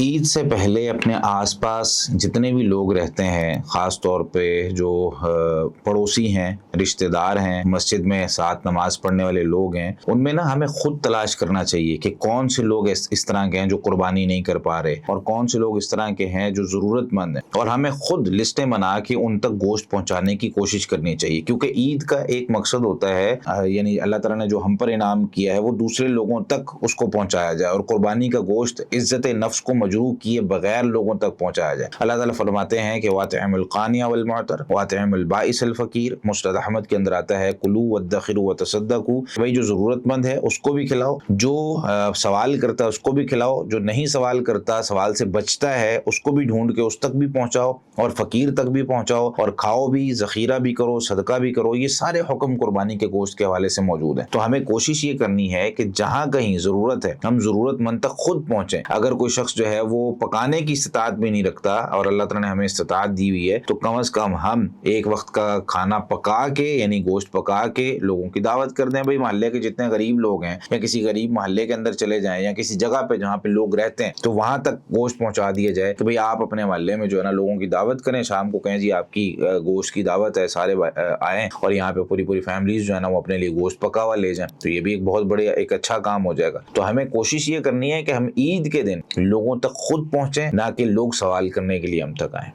عید سے پہلے اپنے آس پاس جتنے بھی لوگ رہتے ہیں، خاص طور پہ جو پڑوسی ہیں، رشتہ دار ہیں، مسجد میں ساتھ نماز پڑھنے والے لوگ ہیں، ان میں نا ہمیں خود تلاش کرنا چاہیے کہ کون سے لوگ اس طرح کے ہیں جو قربانی نہیں کر پا رہے، اور کون سے لوگ اس طرح کے ہیں جو ضرورت مند ہیں، اور ہمیں خود لسٹیں بنا کے ان تک گوشت پہنچانے کی کوشش کرنی چاہیے، کیونکہ عید کا ایک مقصد ہوتا ہے، یعنی اللہ تعالیٰ نے جو ہم پر انعام کیا ہے وہ دوسرے لوگوں تک اس کو پہنچایا جائے، اور قربانی کا گوشت عزت نفس کو مجروح کیے بغیر لوگوں تک پہنچایا جائے۔ اللہ تعالیٰ فرماتے ہیں کہ وَأَطْعِمُ الْقَانِعَ وَالْمُعْتَرَ وَأَطْعِمُ الْبَائِسَ الْفَقِيرَ۔ مسند احمد کے اندر آتا ہے کلوا وادخروا وتصدقوا، بھائی جو ضرورت مند ہے اس کو بھی کھلاؤ، جو سوال کرتا ہے اس کو بھی کھلاؤ، جو نہیں سوال کرتا، سوال سے بچتا ہے، اس کو بھی ڈھونڈ کے اس تک بھی پہنچاؤ، اور فقیر تک بھی پہنچاؤ، اور کھاؤ بھی، ذخیرہ بھی کرو، صدقہ بھی کرو۔ یہ سارے حکم قربانی کے گوشت کے حوالے سے موجود ہیں۔ تو ہمیں کوشش یہ کرنی ہے کہ جہاں کہیں ضرورت ہے ہم ضرورت مند تک خود پہنچیں۔ اگر کوئی شخص جو ہے وہ پکانے کی استطاعت بھی نہیں رکھتا، اور اللہ تعالیٰ نے ہمیں استطاعت دی ہوئی ہے، تو کم از کم ہم ایک وقت کا کھانا پکا کے، یعنی گوشت پکا کے لوگوں کی دعوت کر دیں۔ بھائی محلے کے جتنے غریب لوگ ہیں، یا کسی غریب محلے کے اندر چلے جائیں، یا کسی جگہ پہ جہاں پہ لوگ رہتے ہیں، تو وہاں تک گوشت پہنچا دیا جائے کہ بھئی آپ اپنے محلے میں جو ہے نا لوگوں کی دعوت کریں، شام کو کہیں جی آپ کی گوشت کی دعوت ہے، سارے آئیں، اور یہاں پہ پوری فیملیز جو ہے نا وہ اپنے لیے گوشت پکا ہوا لے جائیں۔ تو یہ بھی ایک بہت بڑے ایک اچھا کام ہو جائے گا۔ تو ہمیں کوشش یہ کرنی ہے کہ ہم عید کے دن لوگوں تک خود پہنچیں، نہ کہ لوگ سوال کرنے کے لیے ہم تک آئیں۔